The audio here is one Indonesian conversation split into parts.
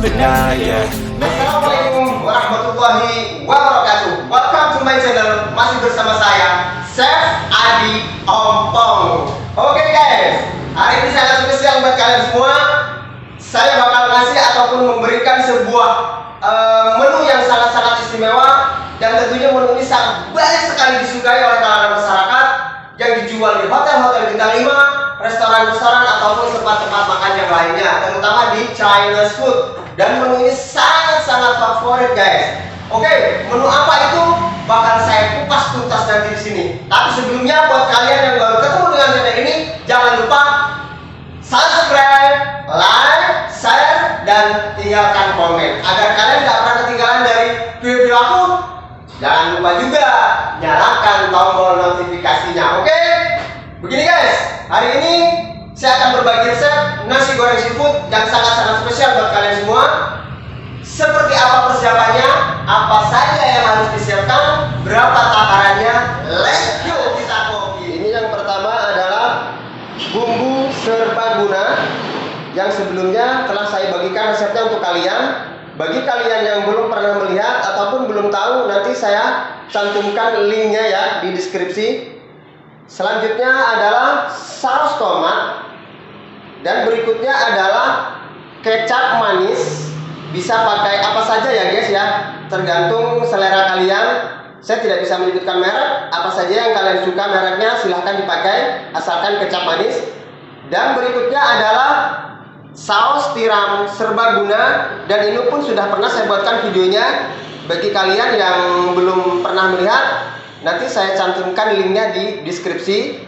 but not yet. Assalamualaikum warahmatullahi wabarakatuh. Welcome to my channel. Masih bersama saya, Chef Adi Ompong. Oke guys, hari ini sangat spesial buat kalian semua. Saya bakal ngasih ataupun memberikan sebuah menu yang sangat-sangat istimewa, dan tentunya menu ini sangat banyak sekali disukai oleh kalangan masyarakat, yang dijual di hotel-hotel bintang 5, restoran-restoran ataupun tempat-tempat makan yang lainnya, terutama di Chinese food. Dan menu ini sangat-sangat favorit guys. Oke, menu apa itu bakal saya kupas tuntas nanti di sini. Tapi sebelumnya buat kalian yang baru ketemu dengan channel ini, jangan lupa subscribe, like, share, dan tinggalkan komen agar kalian tidak pernah ketinggalan dari video aku. Jangan lupa juga nyalakan tombol notifikasinya. Oke, begini guys, hari ini saya akan berbagi resep nasi goreng seafood yang sangat-sangat spesial buat kalian semua. Seperti apa persiapannya, apa saja yang harus disiapkan, berapa takarannya, let's go kita kopi. Ini yang pertama adalah bumbu serbaguna yang sebelumnya telah saya bagikan resepnya untuk kalian. Bagi kalian yang belum pernah melihat ataupun belum tahu, nanti saya cantumkan linknya ya di deskripsi. Selanjutnya adalah saus tomat, dan berikutnya adalah kecap manis. Bisa pakai apa saja ya guys ya, tergantung selera kalian. Saya tidak bisa menyebutkan merek, apa saja yang kalian suka mereknya silahkan dipakai, asalkan kecap manis. Dan berikutnya adalah saus tiram serbaguna, dan ini pun sudah pernah saya buatkan videonya. Bagi kalian yang belum pernah melihat, nanti saya cantumkan linknya di deskripsi.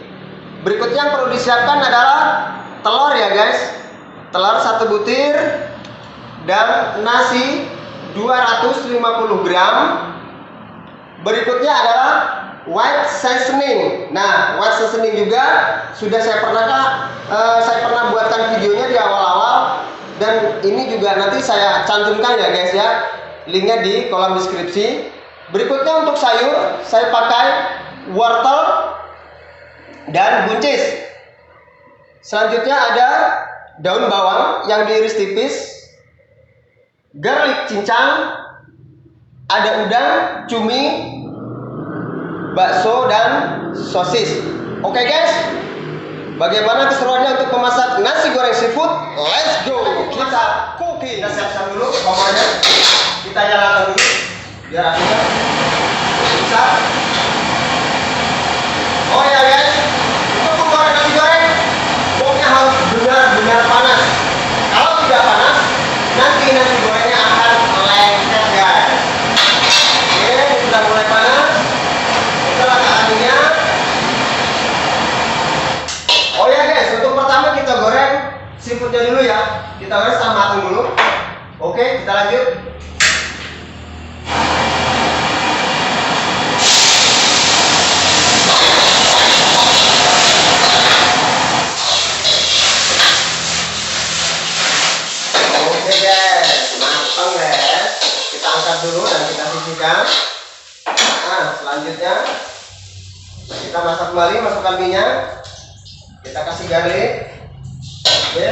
Berikutnya yang perlu disiapkan adalah telur ya guys, telur 1 butir, dan nasi 250 gram. Berikutnya adalah white seasoning. Nah, white seasoning juga sudah saya pernah buatkan videonya di awal-awal, dan ini juga nanti saya cantumkan ya guys ya, linknya di kolom deskripsi. Berikutnya untuk sayur, saya pakai wortel dan buncis. Selanjutnya ada daun bawang yang diiris tipis, garlic cincang, ada udang, cumi, bakso, dan sosis. Oke guys, bagaimana keseruannya untuk memasak nasi goreng seafood? Let's go, kita cooking. Kita siap-siap dulu kompornya, kita nyalakan dulu biar apinya besar. Oh ya guys, untuk menggoreng nasi goreng, woknya harus benar-benar panas. Kalau tidak panas, nanti nasi gorengnya akan lengket guys. Oke, ini sudah mulai panas. Kita letakkan minyak. Oh ya guys, untuk pertama kita goreng seafoodnya dulu ya. Kita goreng setengah matang dulu. Oke, kita lanjut. Dulu dan kita sisihkan. Nah, selanjutnya kita masak kembali, masukkan minyak, kita kasih garlic, oke,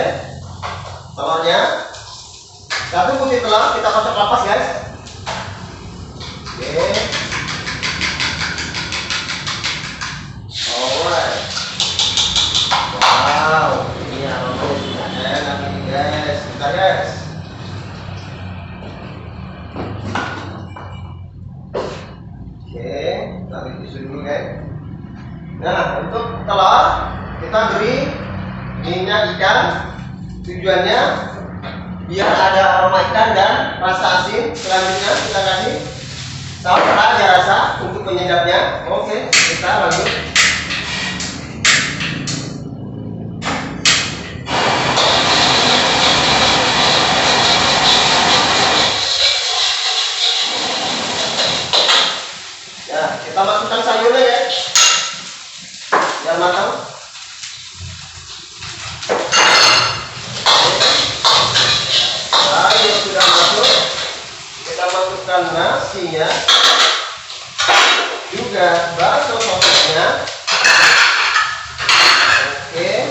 telurnya 1 butir telur, kita kocok lapas guys. Oke, alright, wow, ini aromanya sudah enak nih guys. Bentar guys. Tarik tisu dulu guys. Nah, untuk telur kita beri minyak ikan. Tujuannya biar ada aroma ikan dan rasa asin. Selanjutnya kita kasih saus aja rasa untuk penyedapnya. Oke, kita lanjut. Kita masukkan sayurnya ya, biar matang. Sayur sudah masuk, kita masukkan nasinya, juga bakso sosisnya. Oke.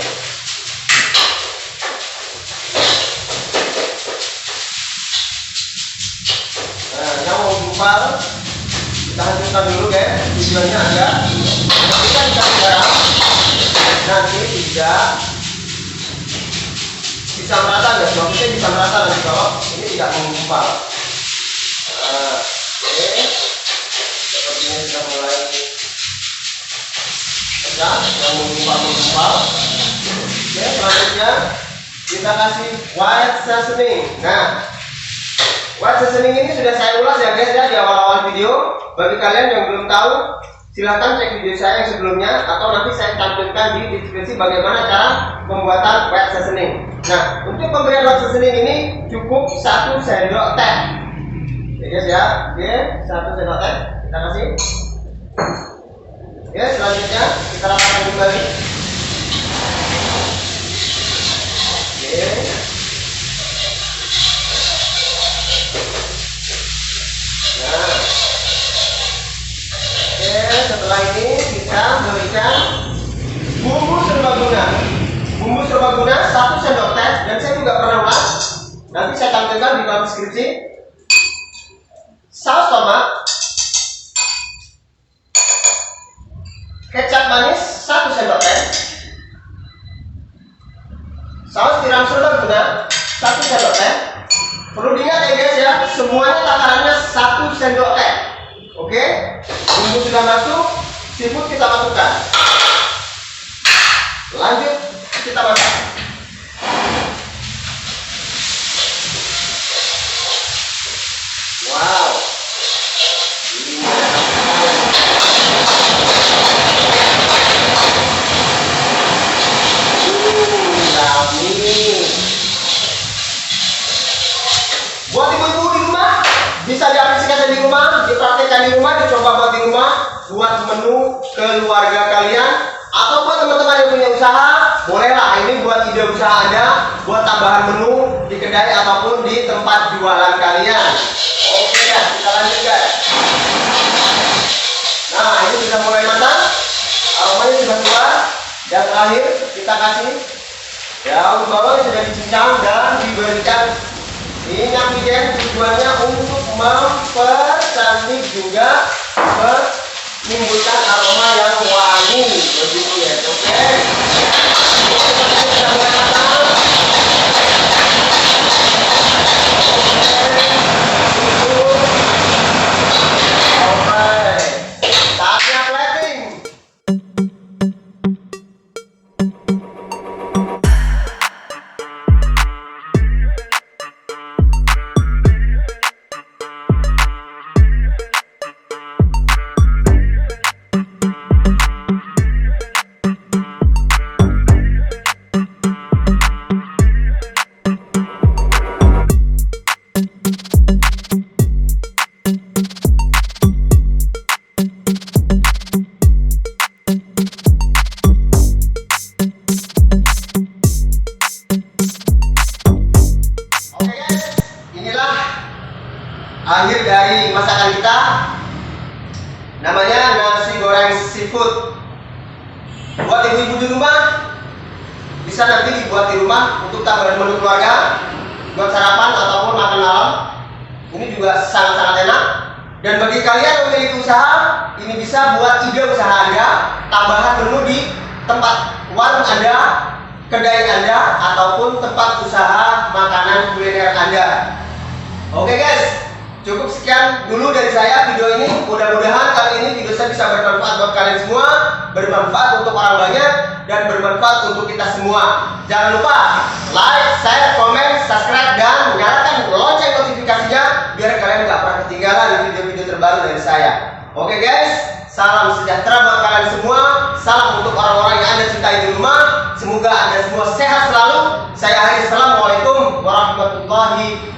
saya bisa merasa nanti kalau ini tidak menggumpal. Oke, seperti ini sudah mulai pecah, yang menggumpal. Oke, selanjutnya kita kasih white seasoning. Nah, white seasoning ini sudah saya ulas ya guys ya di awal-awal video. Bagi kalian yang belum tahu, silahkan cek video saya yang sebelumnya, atau nanti saya tampilkan di deskripsi bagaimana cara pembuatan white seasoning. Nah, untuk pemberian white seasoning ini cukup 1 sendok teh. Oke guys ya, oke, 1 sendok teh kita kasih. Oke, selanjutnya kita ratakan kembali. Oke. Nah, oke, setelah ini kita berikan bumbu serbaguna. Bumbu serbaguna 1 sendok teh, dan saya juga pernah ulas. Nanti saya tampilkan di dalam deskripsi. Saus tomat, kecap manis 1 sendok teh, saus tiram serbaguna 1 sendok teh. Perlu diingat ya guys ya, semuanya takarannya 1 sendok teh. Oke, bumbu sudah masuk, seafood kita masukkan. Lanjut kita masak. Wow, buat ibu-ibu di rumah, bisa diaplikasikan di rumah, dipraktekkan di rumah, dicoba buat di rumah, buat menu keluarga kalian, atau buat teman-teman yang punya usaha, bolehlah ini buat ide usaha Anda, buat tambahan menu di kedai ataupun di tempat jualan kalian. Oke guys, kita lanjut guys. Nah, ini sudah mulai matang, aromanya sudah keluar. Dan terakhir kita kasih daun bawang sudah dicincang dan diberikan minyak wijen, tujuannya untuk mempercantik juga menimbulkan aroma yang wangi begitu ya. Oke, sudah mulai matang. Saatnya plating. Akhir dari masakan kita, namanya nasi goreng seafood. Buat ibu-ibu di rumah, bisa nanti dibuat di rumah untuk tambahan menu keluarga, buat sarapan ataupun makan malam. Ini juga sangat-sangat enak. Dan bagi kalian yang memiliki usaha, ini bisa buat ide usaha Anda, tambahan menu di tempat warung Anda, kedai Anda, ataupun tempat usaha makanan kuliner Anda. Oke guys, cukup sekian dulu dari saya video ini. Mudah-mudahan kali ini video saya bisa bermanfaat buat kalian semua, bermanfaat untuk orang banyak, dan bermanfaat untuk kita semua. Jangan lupa like, share, komen, subscribe, dan nyalakan lonceng notifikasinya biar kalian gak pernah ketinggalan video-video terbaru dari saya. Oke guys, salam sejahtera buat kalian semua. Salam untuk orang-orang yang Anda cintai di rumah. Semoga Anda semua sehat selalu. Saya Haris, assalamualaikum warahmatullahi wabarakatuh.